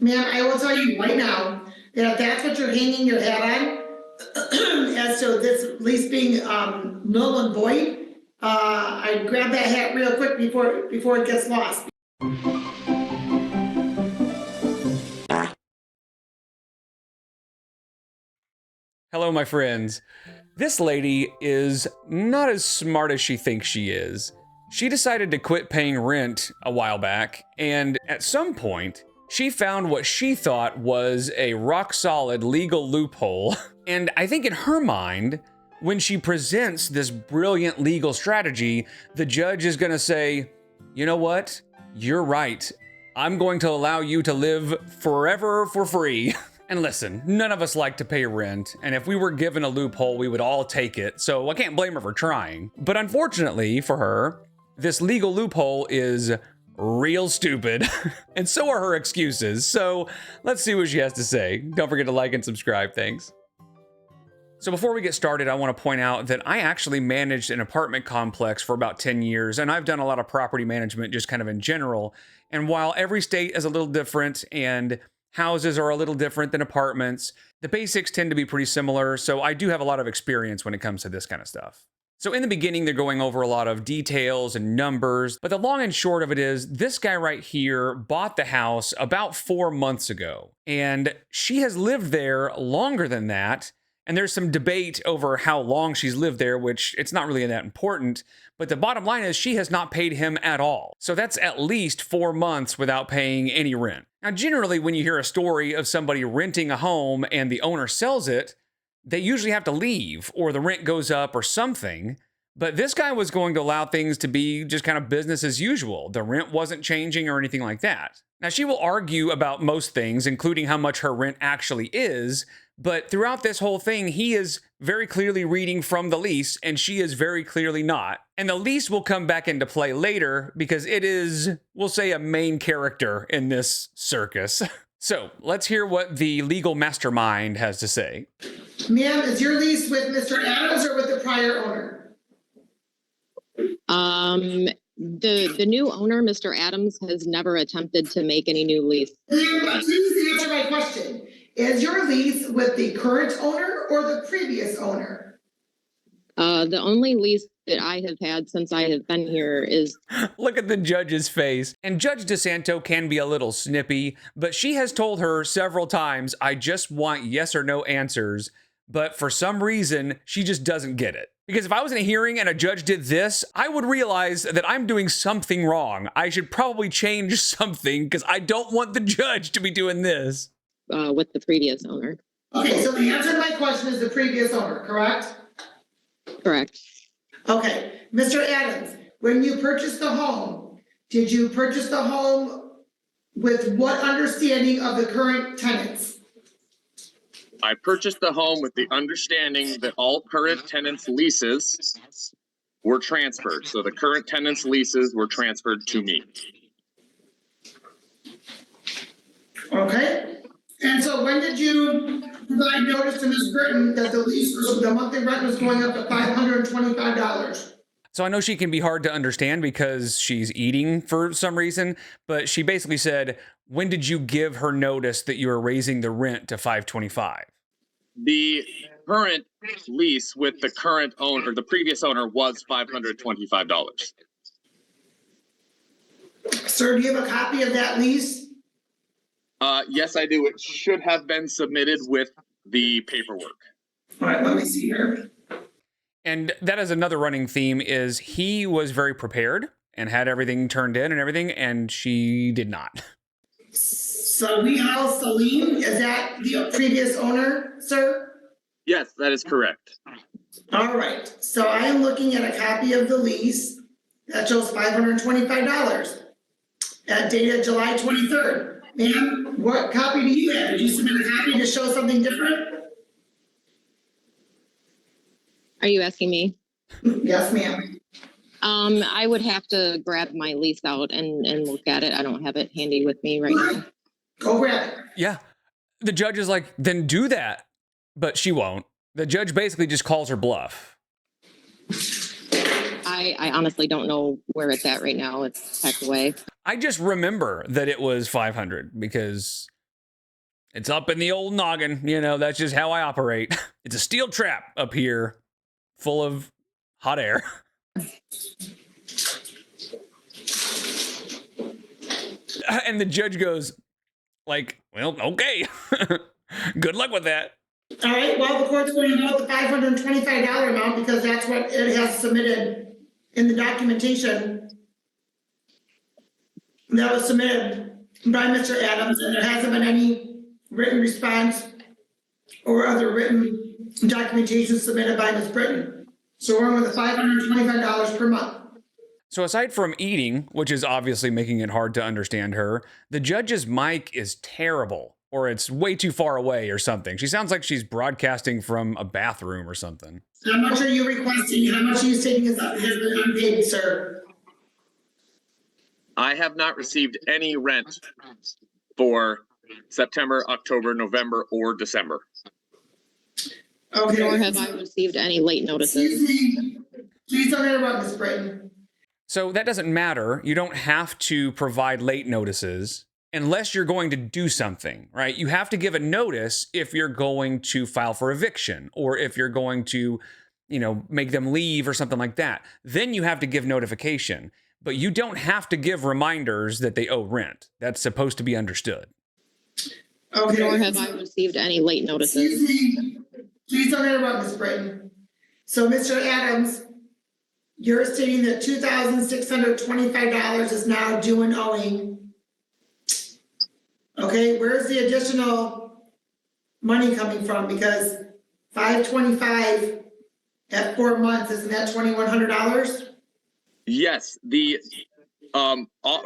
Ma'am, I will tell you right now that if that's what you're hanging your hat on, as to this lease being null and void, I'd grab that hat real quick before it gets lost. Hello, my friends. This lady is not as smart as she thinks she is. She decided to quit paying rent a while back, and at some point, she found what she thought was a rock-solid legal loophole. And I think in her mind, when she presents this brilliant legal strategy, the judge is gonna say, you know what? You're right. I'm going to allow you to live forever for free. And listen, none of us like to pay rent, and if we were given a loophole, we would all take it, so I can't blame her for trying. But unfortunately for her, this legal loophole is real stupid, and so are her excuses, so let's see what she has to say. Don't forget to like and subscribe, thanks. So before we get started, I want to point out that I actually managed an apartment complex for about 10 years, and I've done a lot of property management just kind of in general, and while every state is a little different, and houses are a little different than apartments, the basics tend to be pretty similar, so I do have a lot of experience when it comes to this kind of stuff. So in the beginning, they're going over a lot of details and numbers, but the long and short of it is, this guy right here bought the house about 4 months ago, and she has lived there longer than that, and there's some debate over how long she's lived there, which it's not really that important, but the bottom line is she has not paid him at all. So that's at least 4 months without paying any rent. Now, generally, when you hear a story of somebody renting a home and the owner sells it, they usually have to leave or the rent goes up or something. But this guy was going to allow things to be just kind of business as usual. The rent wasn't changing or anything like that. Now, she will argue about most things, including how much her rent actually is, but throughout this whole thing, he is very clearly reading from the lease, and she is very clearly not. And the lease will come back into play later because it is, we'll say, a main character in this circus. So let's hear what the legal mastermind has to say. Ma'am, is your lease with Mr. Adams or with the prior owner? The new owner, Mr. Adams, has never attempted to make any new lease. Ma'am, please answer my question. Is your lease with the current owner or the previous owner? The only lease that I have had since I have been here is... Look at the judge's face. And Judge DeSanto can be a little snippy, but she has told her several times, I just want yes or no answers. But for some reason, she just doesn't get it. Because if I was in a hearing and a judge did this, I would realize that I'm doing something wrong. I should probably change something because I don't want the judge to be doing this. With the previous owner. Okay, so the answer to my question is the previous owner, correct? Correct. Okay, Mr. Adams, when you purchased the home, did you purchase the home with what understanding of the current tenants? I purchased the home with the understanding that all current tenants' leases were transferred. So the current tenants' leases were transferred to me. Okay. And so when did you provide notice to Ms. Britton that the monthly rent was going up to $525? So I know she can be hard to understand because she's eating for some reason, but she basically said, when did you give her notice that you were raising the rent to $525? The current lease with the current owner, the previous owner, was $525. Sir, do you have a copy of that lease? Yes, I do. It should have been submitted with the paperwork. All right, let me see here. And that is another running theme is he was very prepared and had everything turned in and everything, and she did not. Salihal Salim, is that the previous owner, sir? Yes, that is correct. All right, so I am looking at a copy of the lease that shows $525 dated July 23rd. Ma'am, what copy do you have? Did you submit a copy to show something different? Are you asking me? Yes, ma'am. I would have to grab my lease out and look at it. I don't have it handy with me right now. Go grab it. Yeah. The judge is like, then do that. But she won't. The judge basically just calls her bluff. I honestly don't know where it's at right now. It's packed away. I just remember that it was 500 because It's up in the old noggin. You know, that's just how I operate. It's a steel trap up here full of hot air. And the judge goes, like, well, okay. Good luck with that. All right, well, the court's going to note the $525 amount because that's what it has submitted in the documentation that was submitted by Mr. Adams, and there hasn't been any written response or other written documentation submitted by Ms. Britton. So we're with the $525 per month. So aside from eating, which is obviously making it hard to understand her, the judge's mic is terrible, or it's way too far away or something. She sounds like she's broadcasting from a bathroom or something. How much are you requesting? How much are you stating has been unpaid, sir? I have not received any rent for September, October, November, or December. Okay. Nor have I received any late notices. Excuse me. Please don't interrupt, Ms. Britton. So that doesn't matter. You don't have to provide late notices unless you're going to do something, right? You have to give a notice if you're going to file for eviction or if you're going to, make them leave or something like that. Then you have to give notification, but you don't have to give reminders that they owe rent. That's supposed to be understood. Okay. Nor have I received any late notices. Excuse me. Please don't interrupt, Ms. Britton. So, Mr. Adams, you're stating that $2,625 is now due and owing. Okay, where's the additional money coming from? Because $525 at 4 months, isn't that $2,100? Yes, the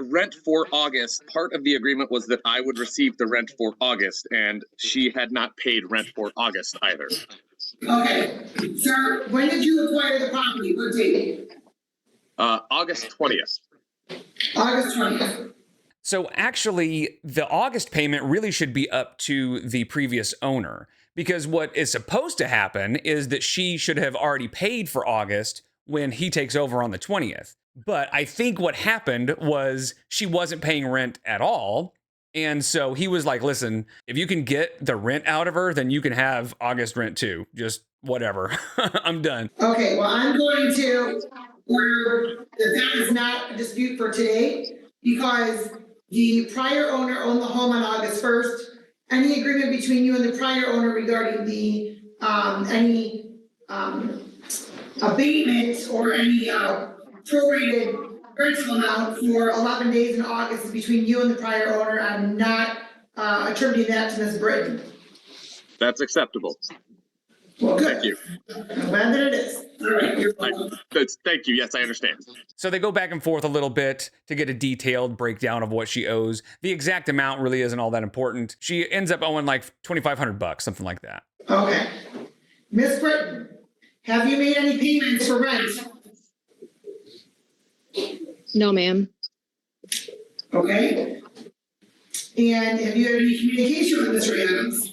rent for August, part of the agreement was that I would receive the rent for August, and she had not paid rent for August either. Okay, sir, when did you acquire the property? What date? August 20th. August 20th. So actually, the August payment really should be up to the previous owner, because what is supposed to happen is that she should have already paid for August when he takes over on the 20th. But I think what happened was she wasn't paying rent at all. And so he was like, listen, if you can get the rent out of her, then you can have August rent too. Just whatever. I'm done. Okay, well, I'm going to order that is not a dispute for today because the prior owner owned the home on August 1st. Any agreement between you and the prior owner regarding the any abatement or any prorated rental amount for 11 days in August is between you and the prior owner. I'm not attributing that to Ms. Britton. That's acceptable. Well, good. Thank you. I'm glad that it is. All right, you're welcome. Thank you. Yes, I understand. So they go back and forth a little bit to get a detailed breakdown of what she owes. The exact amount really isn't all that important. She ends up owing like $2,500, something like that. Okay. Ms. Britton, have you made any payments for rent? No, ma'am. Okay. And have you had any communication with Mr. Adams?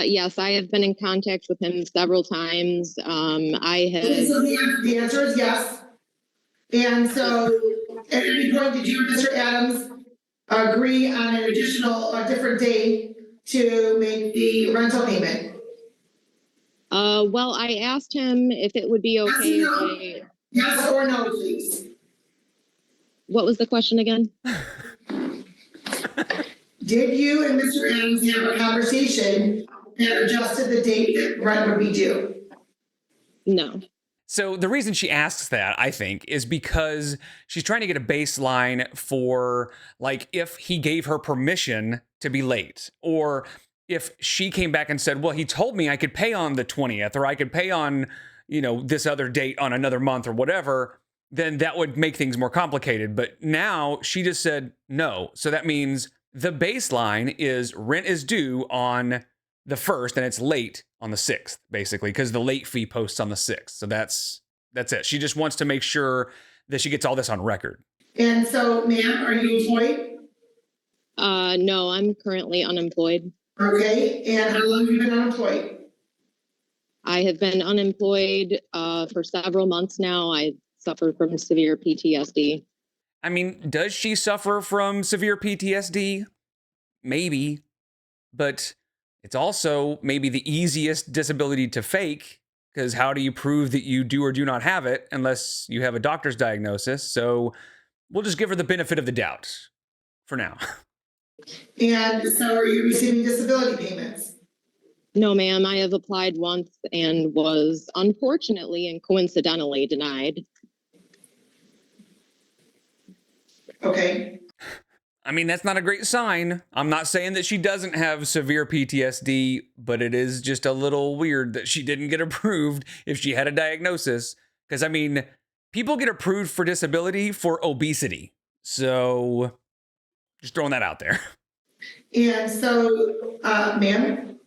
Yes, I have been in contact with him several times. I Okay, have, so the answer is yes. And so at any point did you and Mr. Adams agree on an a different day to make the rental payment? well, I asked him if it would be okay if I, Yes or no, please? what was the question again? Did you and Mr. Adams have a conversation that adjusted the date that rent would be due? No. So the reason she asks that, I think, is because she's trying to get a baseline for, like, if he gave her permission to be late, or if she came back and said, well, he told me I could pay on the 20th, or I could pay on, this other date on another month or whatever, then that would make things more complicated. But now she just said no. So that means the baseline is rent is due on the 1st and it's late on the 6th, basically, because the late fee posts on the 6th. So that's it. She just wants to make sure that she gets all this on record. And so, ma'am, are you employed? No, I'm currently unemployed. Okay, and how long have you been unemployed? I have been unemployed for several months now. I suffer from severe PTSD. I mean, does she suffer from severe PTSD? Maybe. but it's also maybe the easiest disability to fake, because how do you prove that you do or do not have it unless you have a doctor's diagnosis? So we'll just give her the benefit of the doubt for now. And so are you receiving disability payments? No, ma'am, I have applied once and was unfortunately and coincidentally denied. Okay. I mean, that's not a great sign. I'm not saying that she doesn't have severe PTSD, but it is just a little weird that she didn't get approved if she had a diagnosis. Because, I mean, people get approved for disability for obesity. So just throwing that out there. And so, ma'am,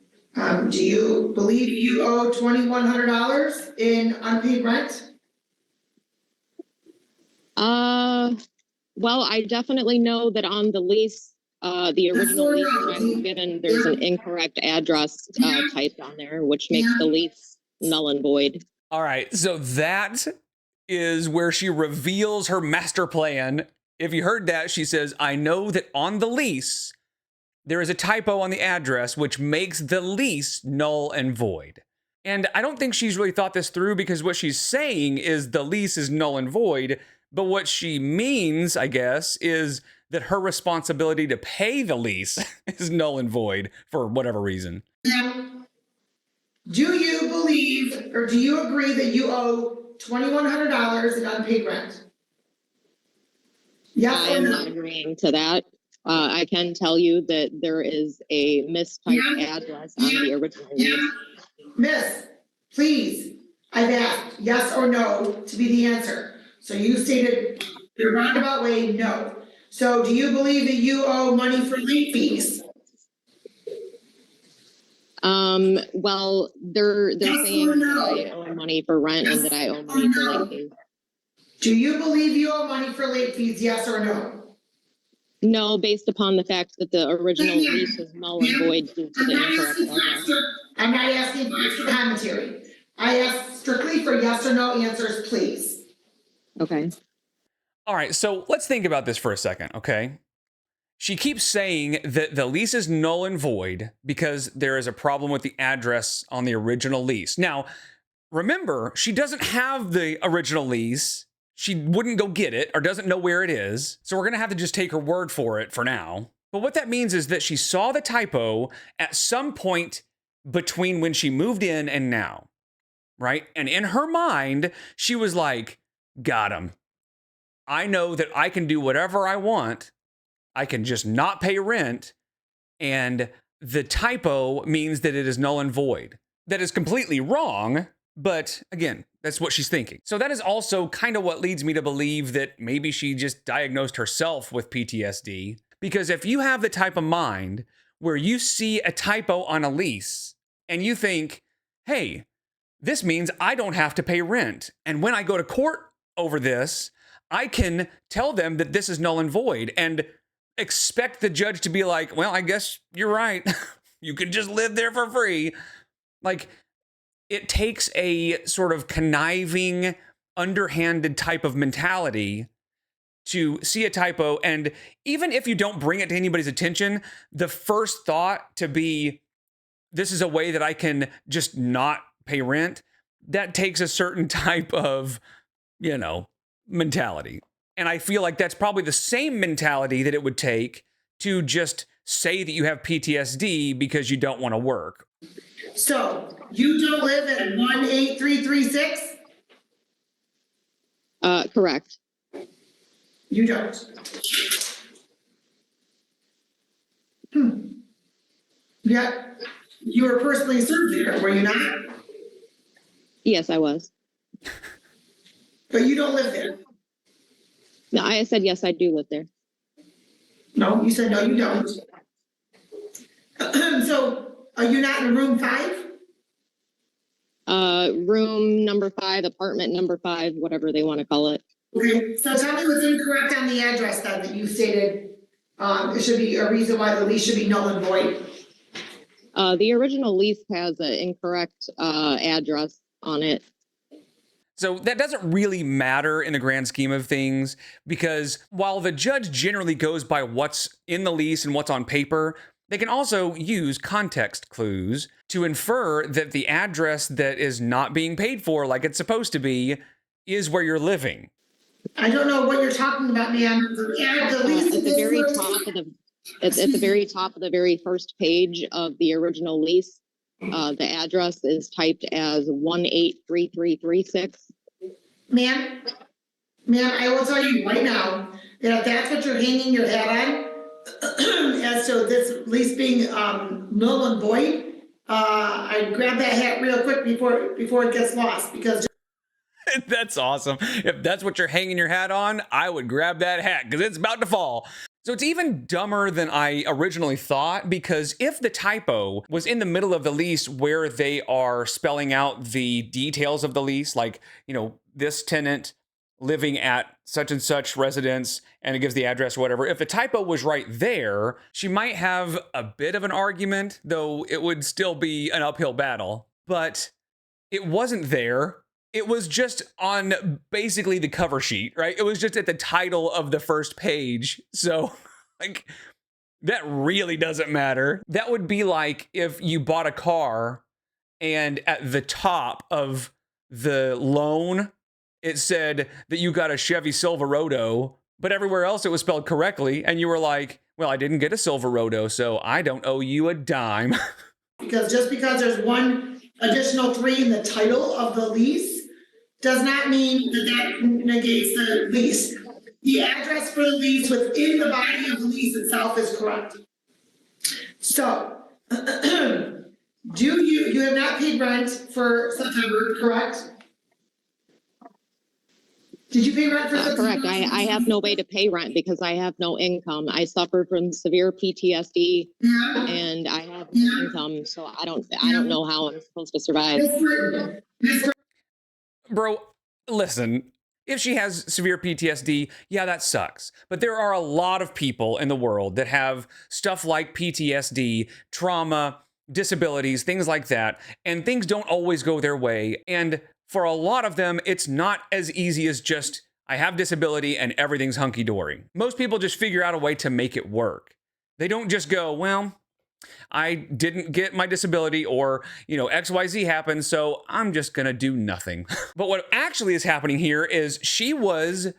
do you believe you owe $2,100 in unpaid rent? Well, I definitely know that on the lease, the original lease that I was given, there's an incorrect address typed on there, which makes the lease null and void. All right, so that is where she reveals her master plan. If you heard that, she says, I know that on the lease, there is a typo on the address, which makes the lease null and void. And I don't think she's really thought this through, because what she's saying is the lease is null and void. But what she means, I guess, is that her responsibility to pay the lease is null and void for whatever reason. Do you believe, or do you agree that you owe $2,100 in unpaid rent? Yes I or am no? not agreeing to that. I can tell you that there is a mistyped address on the original lease. Miss, please, I've asked yes or no to be the answer. So you stated the roundabout way, no. So do you believe that you owe money for late fees? Well, they're Yes saying or no? that I owe money for rent and that I owe money Yes for or no? late fees. Do you believe you owe money for late fees, yes or no? No, based upon the fact that the original lease is null and void due to the incorrect address. I'm not asking for extra commentary. I asked strictly for yes or no answers, please. Okay. All right, so let's think about this for a second, okay? She keeps saying that the lease is null and void because there is a problem with the address on the original lease. Now, remember, she doesn't have the original lease. She wouldn't go get it or doesn't know where it is. So we're going to have to just take her word for it for now. But what that means is that she saw the typo at some point between when she moved in and now, right? And in her mind, she was like, got him. I know that I can do whatever I want. I can just not pay rent. And the typo means that it is null and void. That is completely wrong. But again, that's what she's thinking. So that is also kind of what leads me to believe that maybe she just diagnosed herself with PTSD. Because if you have the type of mind where you see a typo on a lease and you think, hey, this means I don't have to pay rent. And when I go to court over this, I can tell them that this is null and void and expect the judge to be like, well, I guess you're right. You can just live there for free. Like, it takes a sort of conniving, underhanded type of mentality to see a typo. And even if you don't bring it to anybody's attention, the first thought to be, this is a way that I can just not pay rent, that takes a certain type of, mentality. And I feel like that's probably the same mentality that it would take to just say that you have PTSD because you don't want to work. So you don't live at 18336? Correct. You don't. Yeah, you were personally served there, were you not? Yes, I was. But you don't live there. No, I said yes, I do live there. No, you said no, you don't. So are you not in room 5? Room number 5, apartment number 5, whatever they want to call it. Okay, so tell me what's incorrect on the address then that you stated. It should be a reason why the lease should be null and void. The original lease has an incorrect address on it. So that doesn't really matter in the grand scheme of things, because while the judge generally goes by what's in the lease and what's on paper, They can also use context clues to infer that the address that is not being paid for like it's supposed to be is where you're living. I don't know what you're talking about, ma'am. The lease At the is very for- top of the, at the very top of the very first page of the original lease, the address is typed as 183336. Ma'am, I will tell you right now that if that's what you're hanging your hat on, as to this lease being null and void, I'd grab that hat real quick before it gets lost, because That's awesome. If that's what you're hanging your hat on, I would grab that hat because it's about to fall. So it's even dumber than I originally thought, because if the typo was in the middle of the lease where they are spelling out the details of the lease, like, you know, this tenant living at such and such residence, and it gives the address or whatever, if the typo was right there, she might have a bit of an argument, though it would still be an uphill battle. But it wasn't there. It was just on basically the cover sheet, right? It was just at the title of the first page. So, like, that really doesn't matter. That would be like if you bought a car and at the top of the loan, it said that you got a Chevy Silverado, but everywhere else it was spelled correctly. And you were like, well, I didn't get a Silverado, so I don't owe you a dime. because just because there's one additional 3 in the title of the lease does not mean that negates the lease. The address for the lease within the body of the lease itself is correct. So, you have not paid rent for September, correct? Did you pay rent for September? Correct. I have no way to pay rent because I have no income. I suffer from severe PTSD Yeah. and I have no income, so I don't know how I'm supposed to survive. Mr. Bro, listen, if she has severe PTSD, yeah, that sucks. But there are a lot of people in the world that have stuff like PTSD, trauma, disabilities, things like that, and things don't always go their way. And for a lot of them, it's not as easy as just, I have disability and everything's hunky-dory. Most people just figure out a way to make it work. They don't just go, well, I didn't get my disability, or, you know, XYZ happened, so I'm just gonna do nothing. But what actually is happening here is she was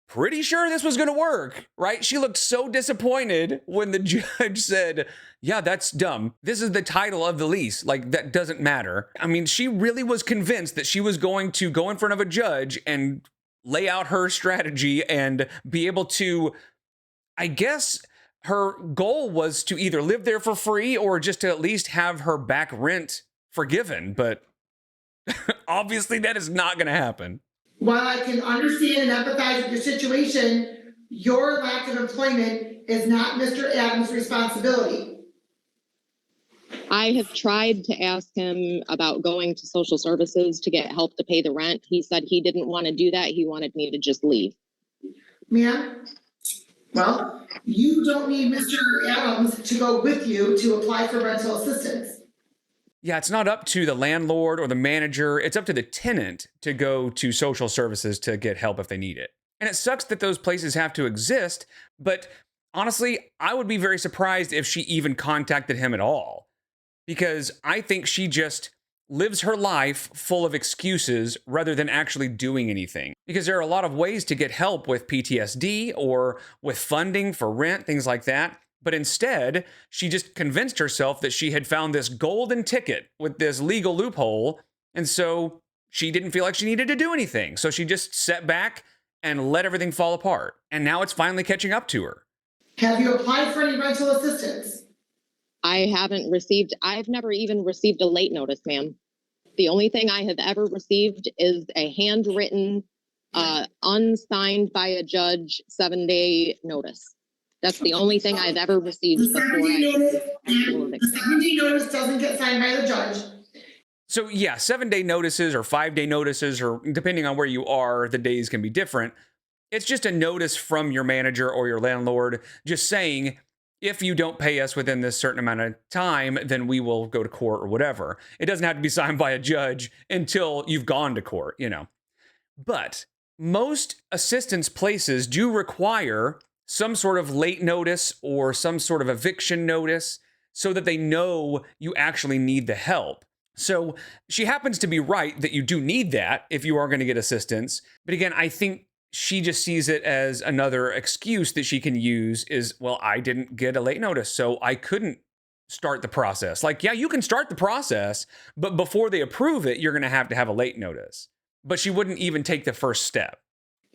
pretty sure this was gonna work, right? She looked so disappointed when the judge said, yeah, that's dumb. This is the title of the lease. Like, that doesn't matter. I mean, she really was convinced that she was going to go in front of a judge and lay out her strategy and be able to, I guess, her goal was to either live there for free or just to at least have her back rent forgiven. But obviously that is not going to happen. While I can understand and empathize with your situation, your lack of employment is not Mr. Adams' responsibility. I have tried to ask him about going to social services to get help to pay the rent. He said he didn't want to do that. He wanted me to just leave. Ma'am, well, you don't need Mr. Adams to go with you to apply for rental assistance. Yeah, it's not up to the landlord or the manager. It's up to the tenant to go to social services to get help if they need it. And it sucks that those places have to exist, but honestly, I would be very surprised if she even contacted him at all. Because I think she just lives her life full of excuses rather than actually doing anything. Because there are a lot of ways to get help with PTSD or with funding for rent, things like that. But instead, she just convinced herself that she had found this golden ticket with this legal loophole. And so she didn't feel like she needed to do anything. So she just sat back and let everything fall apart. And now it's finally catching up to her. Have you applied for any rental assistance? I've never even received a late notice, ma'am. The only thing I have ever received is a handwritten, unsigned by a judge 7-day notice. That's the only thing I've ever received The before 7-day notice, I. the 7-day notice doesn't get signed by the judge. So yeah, 7-day notices or 5-day notices, or depending on where you are, the days can be different. It's just a notice from your manager or your landlord just saying, if you don't pay us within this certain amount of time, then we will go to court or whatever. It doesn't have to be signed by a judge until you've gone to court, you know. But most assistance places do require some sort of late notice or some sort of eviction notice. so that they know you actually need the help. So she happens to be right that you do need that if you are going to get assistance. But again, I think she just sees it as another excuse that she can use is, well, I didn't get a late notice, so I couldn't start the process. Like, yeah, you can start the process, but before they approve it, you're going to have a late notice. But she wouldn't even take the first step.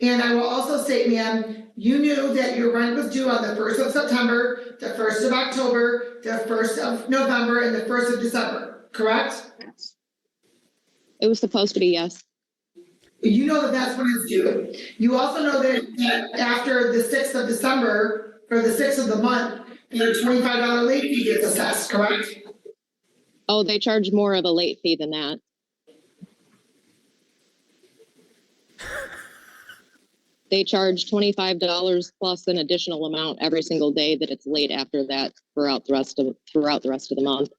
And I will also say, ma'am, you knew that your rent was due on the 1st of September, the 1st of October, the 1st of November, and the 1st of December, correct? It was supposed to be, yes. You know that that's when it's due. You also know that after the 6th of December, or the 6th of the month, your $25 late fee gets assessed, correct? Oh, they charge more of a late fee than that. They charge $25 plus an additional amount every single day that it's late after that throughout the rest of the month.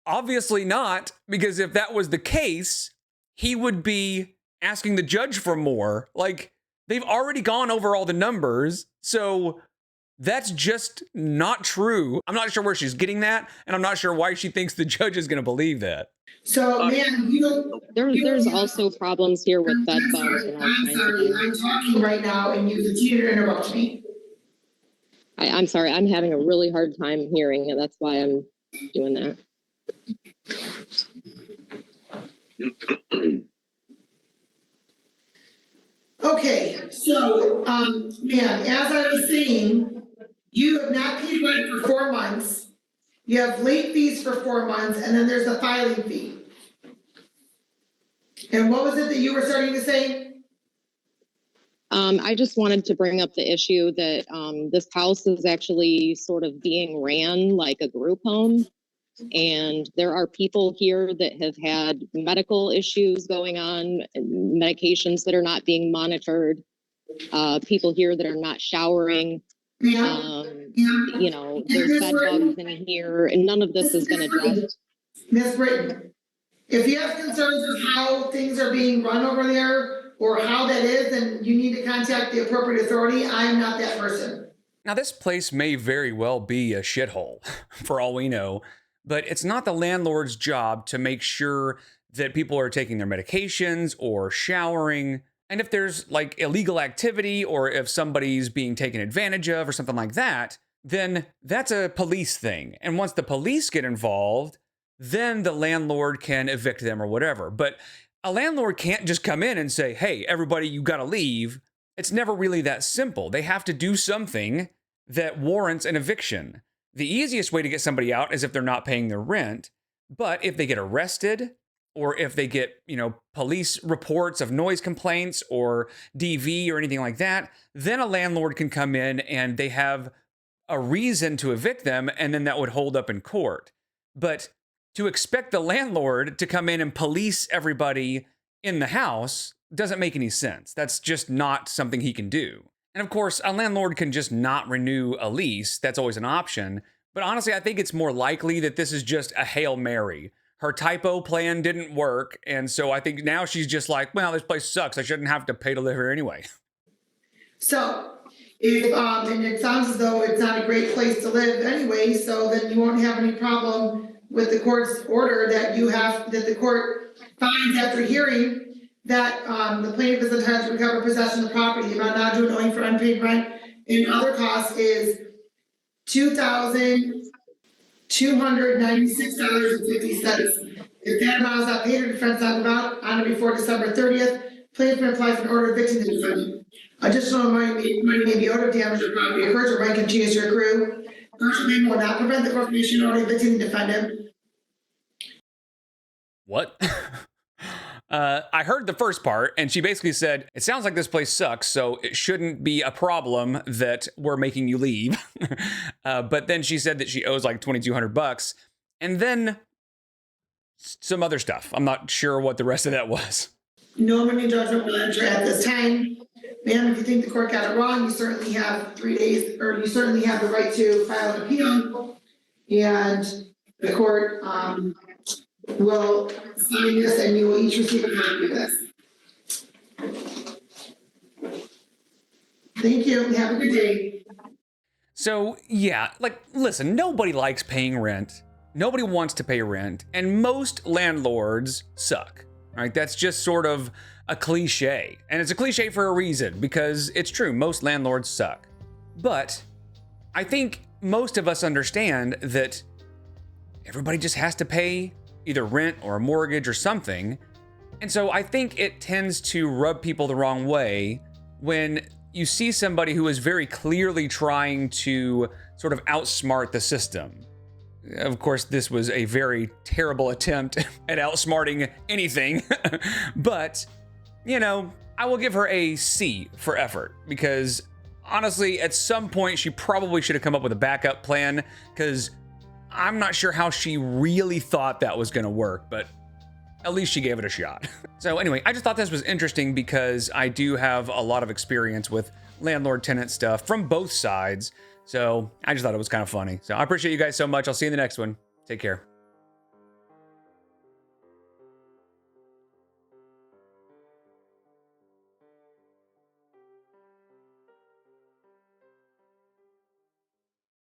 Obviously not, because if that was the case, he would be asking the judge for more. Like, they've already gone over all the numbers, so that's just not true. I'm not sure where she's getting that, and I'm not sure why she thinks the judge is going to believe that. So, ma'am, There's also problems here with bed bugs and all I'm kinds of sorry, things. I'm talking right now and you continue to interrupt me. I'm sorry, I'm having a really hard time hearing, and that's why I'm doing that. Okay, so, ma'am, as I was saying, you have not paid rent for 4 months. You have late fees for 4 months, and then there's a filing fee. And what was it that you were starting to say? I just wanted to bring up the issue that this house is actually sort of being ran like a group home. And there are people here that have had medical issues going on, medications that are not being monitored, people here that are not showering. You know, there's bed bugs in here, and none of this has been addressed. Ms. Britton, if you have concerns with how things are being run over there or how that is, then you need to contact the appropriate authority. I am not that person. Now, this place may very well be a shithole, for all we know, but it's not the landlord's job to make sure that people are taking their medications or showering. And if there's like illegal activity or if somebody's being taken advantage of or something like that, then that's a police thing. And once the police get involved, then the landlord can evict them or whatever. But a landlord can't just come in and say, hey, everybody, you got to leave. It's never really that simple. They have to do something that warrants an eviction. The easiest way to get somebody out is if they're not paying their rent. But if they get arrested, or if they get, police reports of noise complaints or DV or anything like that, then a landlord can come in and they have a reason to evict them, and then that would hold up in court. But to expect the landlord to come in and police everybody in the house doesn't make any sense. That's just not something he can do. And of course, a landlord can just not renew a lease. That's always an option. But honestly, I think it's more likely that this is just a Hail Mary. Her typo plan didn't work. And so I think now she's just like, well, this place sucks. I shouldn't have to pay to live here anyway. So, and it sounds as though it's not a great place to live anyway, so then you won't have any problem with the court's order that the court finds after hearing that the plaintiff is entitled to recover possession of the property. The amount not due owing for unpaid rent and other costs is $2,296.50. If that amount is not paid or defense not amount on or before December 30th, plaintiff may apply for an order evicting the defendant. Additional money may be owed if damage to property occurs or rent continues to accrue. Partial payment will not prevent the corporation order evicting the defendant. What? I heard the first part, and she basically said, it sounds like this place sucks, so it shouldn't be a problem that we're making you leave. But then she said that she owes like $2,200, and then some other stuff. I'm not sure what the rest of that was. No money judgment will enter at this time. Ma'am, if you think the court got it wrong, you certainly have 3 days, or you certainly have the right to file an appeal. And the court will sign this and you will each receive a copy of this. Thank you. Have a good day. So yeah, like, listen, nobody likes paying rent. Nobody wants to pay rent, and most landlords suck. Right? That's just sort of a cliche. And it's a cliche for a reason, because it's true, most landlords suck. But I think most of us understand that everybody just has to pay either rent or a mortgage or something. And so I think it tends to rub people the wrong way when you see somebody who is very clearly trying to sort of outsmart the system. Of course, this was a very terrible attempt at outsmarting anything, but, you know, I will give her a C for effort, because honestly, at some point, she probably should have come up with a backup plan, because I'm not sure how she really thought that was going to work, but at least she gave it a shot. So anyway, I just thought this was interesting because I do have a lot of experience with landlord-tenant stuff from both sides. So I just thought it was kind of funny. So I appreciate you guys so much. I'll see you in the next one. Take care.